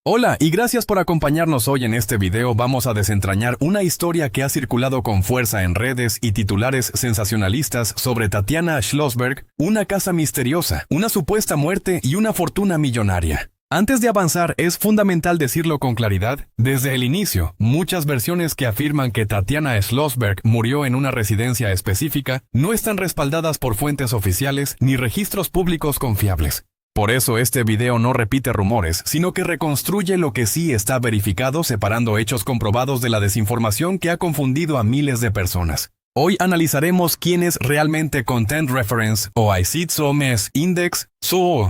Hola y gracias por acompañarnos hoy en este video. Vamos a desentrañar una historia que ha circulado con fuerza en redes y titulares sensacionalistas sobre Tatiana Schlossberg, una casa misteriosa, una supuesta muerte y una fortuna millonaria. Antes de avanzar, es fundamental decirlo con claridad. Desde el inicio, muchas versiones que afirman que Tatiana Schlossberg murió en una residencia específica no están respaldadas por fuentes oficiales ni registros públicos confiables. Por eso este video no repite rumores, sino que reconstruye lo que sí está verificado, separando hechos comprobados de la desinformación que ha confundido a miles de personas. Hoy analizaremos quién es realmente Content Reference o ICITSO-MES Index,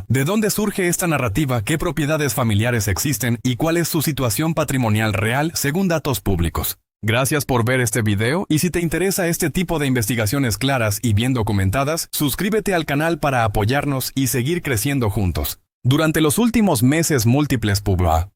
de dónde surge esta narrativa, qué propiedades familiares existen y cuál es su situación patrimonial real según datos públicos. Gracias por ver este video y si te interesa este tipo de investigaciones claras y bien documentadas, suscríbete al canal para apoyarnos y seguir creciendo juntos. Durante los últimos meses, múltiples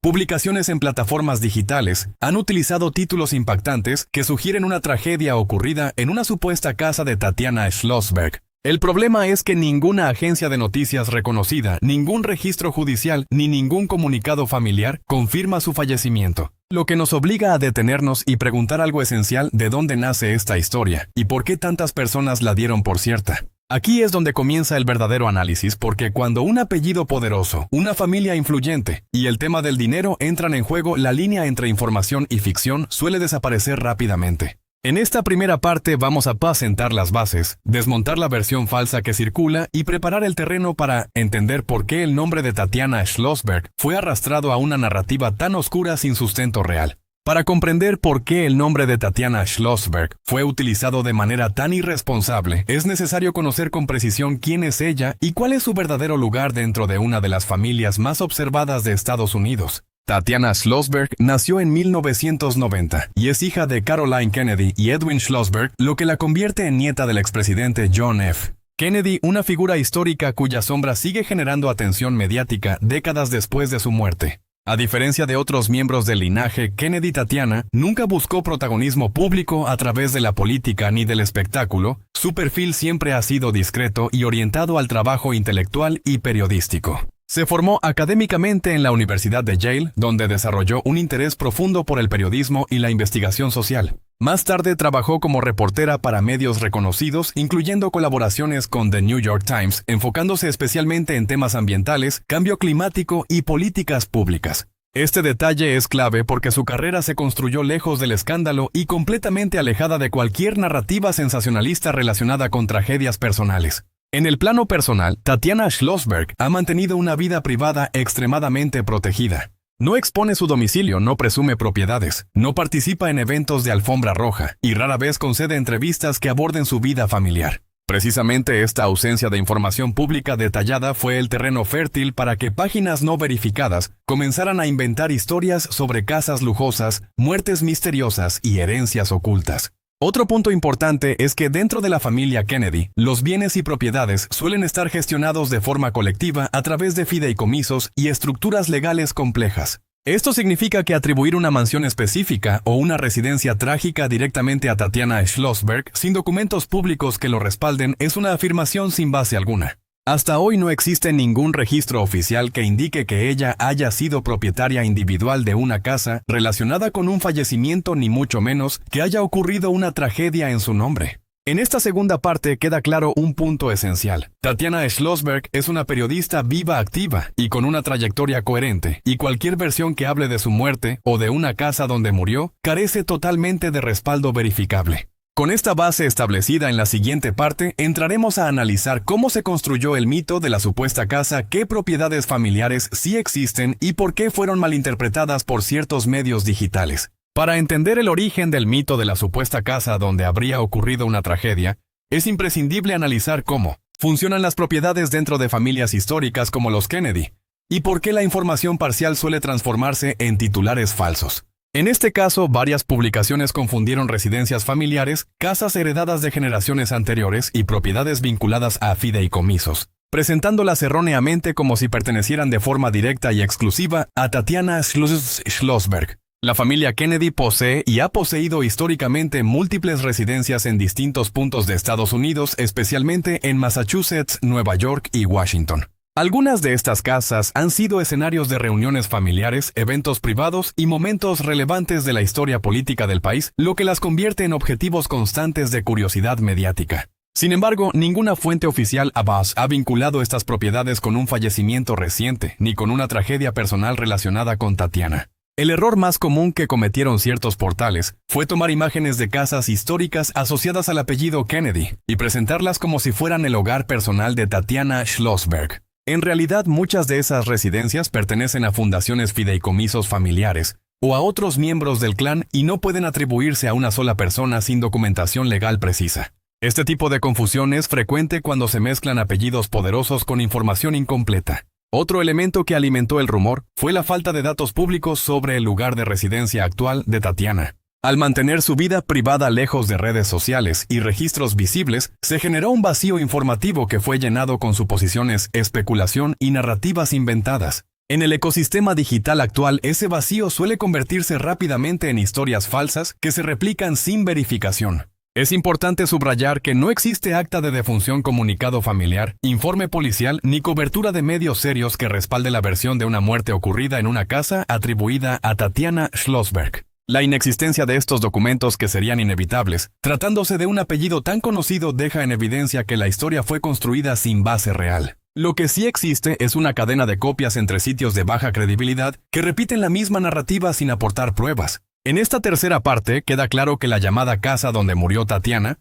publicaciones en plataformas digitales han utilizado títulos impactantes que sugieren una tragedia ocurrida en una supuesta casa de Tatiana Schlossberg. El problema es que ninguna agencia de noticias reconocida, ningún registro judicial ni ningún comunicado familiar confirma su fallecimiento. Lo que nos obliga a detenernos y preguntar algo esencial: ¿de dónde nace esta historia? ¿Y por qué tantas personas la dieron por cierta? Aquí es donde comienza el verdadero análisis, porque cuando un apellido poderoso, una familia influyente y el tema del dinero entran en juego, la línea entre información y ficción suele desaparecer rápidamente. En esta primera parte vamos a sentar las bases, desmontar la versión falsa que circula y preparar el terreno para entender por qué el nombre de Tatiana Schlossberg fue arrastrado a una narrativa tan oscura sin sustento real. Para comprender por qué el nombre de Tatiana Schlossberg fue utilizado de manera tan irresponsable, es necesario conocer con precisión quién es ella y cuál es su verdadero lugar dentro de una de las familias más observadas de Estados Unidos. Tatiana Schlossberg nació en 1990 y es hija de Caroline Kennedy y Edwin Schlossberg, lo que la convierte en nieta del expresidente John F. Kennedy, una figura histórica cuya sombra sigue generando atención mediática décadas después de su muerte. A diferencia de otros miembros del linaje Kennedy, Tatiana nunca buscó protagonismo público a través de la política ni del espectáculo. Su perfil siempre ha sido discreto y orientado al trabajo intelectual y periodístico. Se formó académicamente en la Universidad de Yale, donde desarrolló un interés profundo por el periodismo y la investigación social. Más tarde trabajó como reportera para medios reconocidos, incluyendo colaboraciones con The New York Times, enfocándose especialmente en temas ambientales, cambio climático y políticas públicas. Este detalle es clave porque su carrera se construyó lejos del escándalo y completamente alejada de cualquier narrativa sensacionalista relacionada con tragedias personales. En el plano personal, Tatiana Schlossberg ha mantenido una vida privada extremadamente protegida. No expone su domicilio, no presume propiedades, no participa en eventos de alfombra roja y rara vez concede entrevistas que aborden su vida familiar. Precisamente esta ausencia de información pública detallada fue el terreno fértil para que páginas no verificadas comenzaran a inventar historias sobre casas lujosas, muertes misteriosas y herencias ocultas. Otro punto importante es que dentro de la familia Kennedy, los bienes y propiedades suelen estar gestionados de forma colectiva a través de fideicomisos y estructuras legales complejas. Esto significa que atribuir una mansión específica o una residencia trágica directamente a Tatiana Schlossberg sin documentos públicos que lo respalden es una afirmación sin base alguna. Hasta hoy no existe ningún registro oficial que indique que ella haya sido propietaria individual de una casa relacionada con un fallecimiento, ni mucho menos que haya ocurrido una tragedia en su nombre. En esta segunda parte queda claro un punto esencial. Tatiana Schlossberg es una periodista viva, activa y con una trayectoria coherente, y cualquier versión que hable de su muerte o de una casa donde murió carece totalmente de respaldo verificable. Con esta base establecida, en la siguiente parte entraremos a analizar cómo se construyó el mito de la supuesta casa, qué propiedades familiares sí existen y por qué fueron malinterpretadas por ciertos medios digitales. Para entender el origen del mito de la supuesta casa donde habría ocurrido una tragedia, es imprescindible analizar cómo funcionan las propiedades dentro de familias históricas como los Kennedy y por qué la información parcial suele transformarse en titulares falsos. En este caso, varias publicaciones confundieron residencias familiares, casas heredadas de generaciones anteriores y propiedades vinculadas a fideicomisos, presentándolas erróneamente como si pertenecieran de forma directa y exclusiva a Tatiana Schlossberg. La familia Kennedy posee y ha poseído históricamente múltiples residencias en distintos puntos de Estados Unidos, especialmente en Massachusetts, Nueva York y Washington. Algunas de estas casas han sido escenarios de reuniones familiares, eventos privados y momentos relevantes de la historia política del país, lo que las convierte en objetivos constantes de curiosidad mediática. Sin embargo, ninguna fuente oficial Abbas ha vinculado estas propiedades con un fallecimiento reciente, ni con una tragedia personal relacionada con Tatiana. El error más común que cometieron ciertos portales fue tomar imágenes de casas históricas asociadas al apellido Kennedy y presentarlas como si fueran el hogar personal de Tatiana Schlossberg. En realidad, muchas de esas residencias pertenecen a fundaciones fideicomisos familiares o a otros miembros del clan y no pueden atribuirse a una sola persona sin documentación legal precisa. Este tipo de confusión es frecuente cuando se mezclan apellidos poderosos con información incompleta. Otro elemento que alimentó el rumor fue la falta de datos públicos sobre el lugar de residencia actual de Tatiana. Al mantener su vida privada lejos de redes sociales y registros visibles, se generó un vacío informativo que fue llenado con suposiciones, especulación y narrativas inventadas. En el ecosistema digital actual, ese vacío suele convertirse rápidamente en historias falsas que se replican sin verificación. Es importante subrayar que no existe acta de defunción, comunicado familiar, informe policial ni cobertura de medios serios que respalde la versión de una muerte ocurrida en una casa atribuida a Tatiana Schlossberg. La inexistencia de estos documentos, que serían inevitables, tratándose de un apellido tan conocido, deja en evidencia que la historia fue construida sin base real. Lo que sí existe es una cadena de copias entre sitios de baja credibilidad que repiten la misma narrativa sin aportar pruebas. En esta tercera parte queda claro que la llamada casa donde murió Tatiana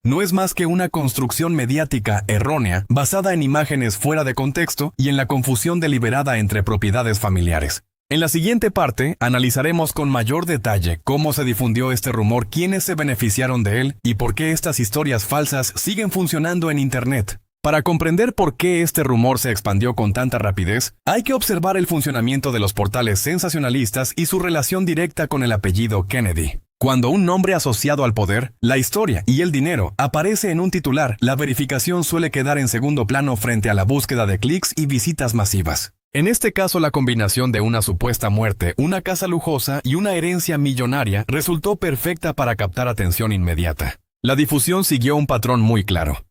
no es más que una construcción mediática errónea basada en imágenes fuera de contexto y en la confusión deliberada entre propiedades familiares. En la siguiente parte, analizaremos con mayor detalle cómo se difundió este rumor, quiénes se beneficiaron de él y por qué estas historias falsas siguen funcionando en Internet. Para comprender por qué este rumor se expandió con tanta rapidez, hay que observar el funcionamiento de los portales sensacionalistas y su relación directa con el apellido Kennedy. Cuando un nombre asociado al poder, la historia y el dinero aparece en un titular, la verificación suele quedar en segundo plano frente a la búsqueda de clics y visitas masivas. En este caso, la combinación de una supuesta muerte, una casa lujosa y una herencia millonaria resultó perfecta para captar atención inmediata. La difusión siguió un patrón muy claro.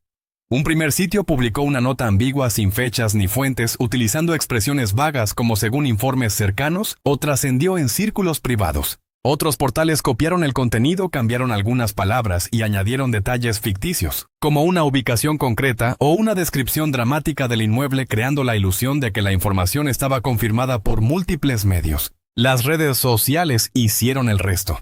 Un primer sitio publicó una nota ambigua sin fechas ni fuentes, utilizando expresiones vagas como según informes cercanos, o trascendió en círculos privados. Otros portales copiaron el contenido, cambiaron algunas palabras y añadieron detalles ficticios, como una ubicación concreta o una descripción dramática del inmueble, creando la ilusión de que la información estaba confirmada por múltiples medios. Las redes sociales hicieron el resto.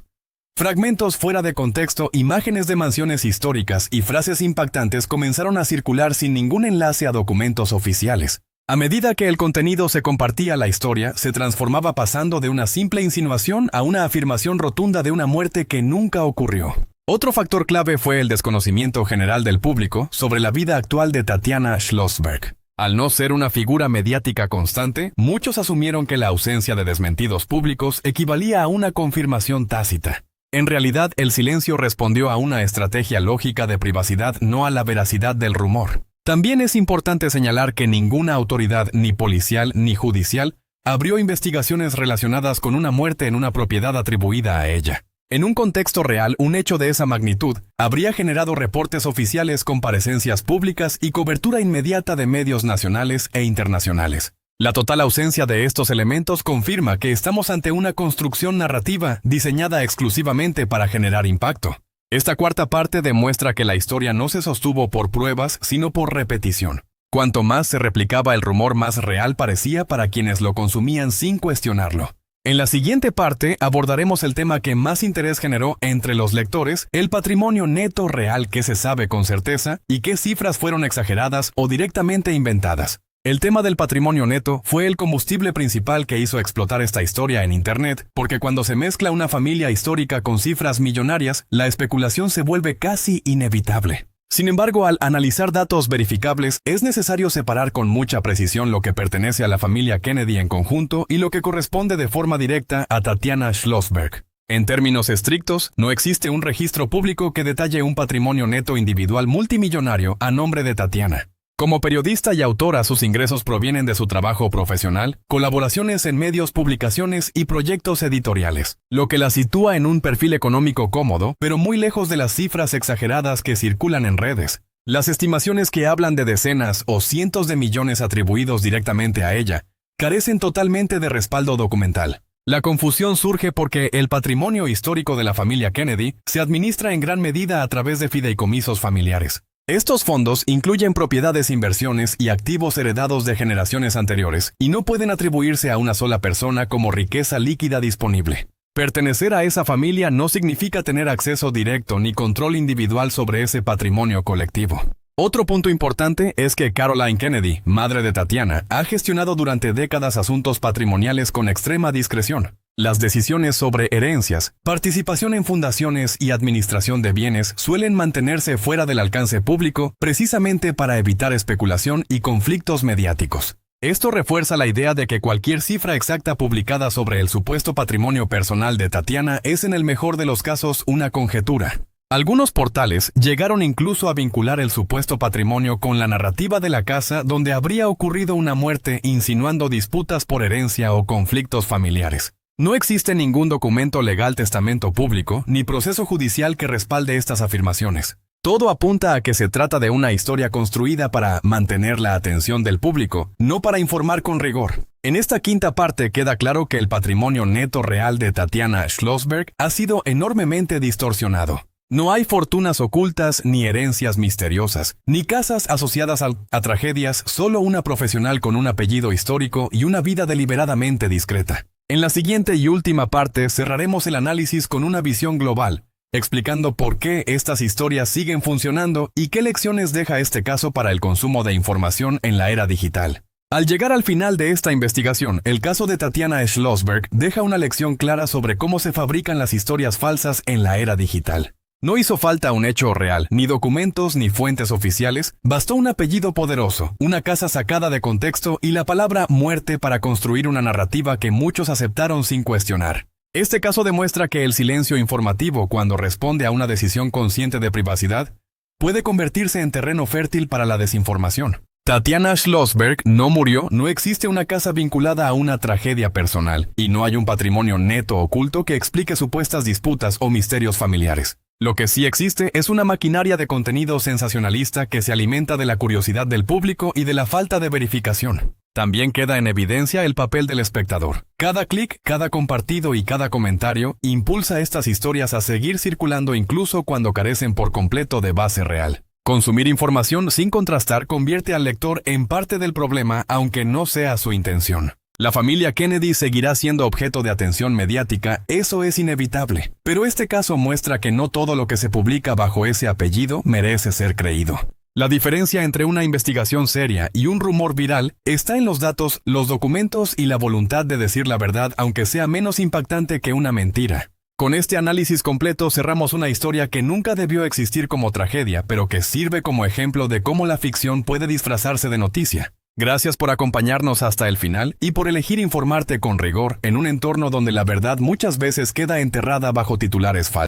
Fragmentos fuera de contexto, imágenes de mansiones históricas y frases impactantes comenzaron a circular sin ningún enlace a documentos oficiales. A medida que el contenido se compartía, la historia se transformaba, pasando de una simple insinuación a una afirmación rotunda de una muerte que nunca ocurrió. Otro factor clave fue el desconocimiento general del público sobre la vida actual de Tatiana Schlossberg. Al no ser una figura mediática constante, muchos asumieron que la ausencia de desmentidos públicos equivalía a una confirmación tácita. En realidad, el silencio respondió a una estrategia lógica de privacidad, no a la veracidad del rumor. También es importante señalar que ninguna autoridad, ni policial ni judicial, abrió investigaciones relacionadas con una muerte en una propiedad atribuida a ella. En un contexto real, un hecho de esa magnitud habría generado reportes oficiales, comparecencias públicas y cobertura inmediata de medios nacionales e internacionales. La total ausencia de estos elementos confirma que estamos ante una construcción narrativa diseñada exclusivamente para generar impacto. Esta cuarta parte demuestra que la historia no se sostuvo por pruebas, sino por repetición. Cuanto más se replicaba el rumor, más real parecía para quienes lo consumían sin cuestionarlo. En la siguiente parte abordaremos el tema que más interés generó entre los lectores, el patrimonio neto real que se sabe con certeza y qué cifras fueron exageradas o directamente inventadas. El tema del patrimonio neto fue el combustible principal que hizo explotar esta historia en Internet, porque cuando se mezcla una familia histórica con cifras millonarias, la especulación se vuelve casi inevitable. Sin embargo, al analizar datos verificables, es necesario separar con mucha precisión lo que pertenece a la familia Kennedy en conjunto y lo que corresponde de forma directa a Tatiana Schlossberg. En términos estrictos, no existe un registro público que detalle un patrimonio neto individual multimillonario a nombre de Tatiana. Como periodista y autora, sus ingresos provienen de su trabajo profesional, colaboraciones en medios, publicaciones y proyectos editoriales, lo que la sitúa en un perfil económico cómodo, pero muy lejos de las cifras exageradas que circulan en redes. Las estimaciones que hablan de decenas o cientos de millones atribuidos directamente a ella carecen totalmente de respaldo documental. La confusión surge porque el patrimonio histórico de la familia Kennedy se administra en gran medida a través de fideicomisos familiares. Estos fondos incluyen propiedades, inversiones y activos heredados de generaciones anteriores y no pueden atribuirse a una sola persona como riqueza líquida disponible. Pertenecer a esa familia no significa tener acceso directo ni control individual sobre ese patrimonio colectivo. Otro punto importante es que Caroline Kennedy, madre de Tatiana, ha gestionado durante décadas asuntos patrimoniales con extrema discreción. Las decisiones sobre herencias, participación en fundaciones y administración de bienes suelen mantenerse fuera del alcance público precisamente para evitar especulación y conflictos mediáticos. Esto refuerza la idea de que cualquier cifra exacta publicada sobre el supuesto patrimonio personal de Tatiana es en el mejor de los casos una conjetura. Algunos portales llegaron incluso a vincular el supuesto patrimonio con la narrativa de la casa donde habría ocurrido una muerte, insinuando disputas por herencia o conflictos familiares. No existe ningún documento legal, testamento público, ni proceso judicial que respalde estas afirmaciones. Todo apunta a que se trata de una historia construida para mantener la atención del público, no para informar con rigor. En esta quinta parte queda claro que el patrimonio neto real de Tatiana Schlossberg ha sido enormemente distorsionado. No hay fortunas ocultas, ni herencias misteriosas, ni casas asociadas a tragedias, solo una profesional con un apellido histórico y una vida deliberadamente discreta. En la siguiente y última parte cerraremos el análisis con una visión global, explicando por qué estas historias siguen funcionando y qué lecciones deja este caso para el consumo de información en la era digital. Al llegar al final de esta investigación, el caso de Tatiana Schlossberg deja una lección clara sobre cómo se fabrican las historias falsas en la era digital. No hizo falta un hecho real, ni documentos ni fuentes oficiales, bastó un apellido poderoso, una casa sacada de contexto y la palabra muerte para construir una narrativa que muchos aceptaron sin cuestionar. Este caso demuestra que el silencio informativo, cuando responde a una decisión consciente de privacidad, puede convertirse en terreno fértil para la desinformación. Tatiana Schlossberg no murió, no existe una casa vinculada a una tragedia personal, y no hay un patrimonio neto oculto que explique supuestas disputas o misterios familiares. Lo que sí existe es una maquinaria de contenido sensacionalista que se alimenta de la curiosidad del público y de la falta de verificación. También queda en evidencia el papel del espectador. Cada clic, cada compartido y cada comentario impulsa estas historias a seguir circulando incluso cuando carecen por completo de base real. Consumir información sin contrastar convierte al lector en parte del problema, aunque no sea su intención. La familia Kennedy seguirá siendo objeto de atención mediática, eso es inevitable. Pero este caso muestra que no todo lo que se publica bajo ese apellido merece ser creído. La diferencia entre una investigación seria y un rumor viral está en los datos, los documentos y la voluntad de decir la verdad, aunque sea menos impactante que una mentira. Con este análisis completo cerramos una historia que nunca debió existir como tragedia, pero que sirve como ejemplo de cómo la ficción puede disfrazarse de noticia. Gracias por acompañarnos hasta el final y por elegir informarte con rigor en un entorno donde la verdad muchas veces queda enterrada bajo titulares falsos.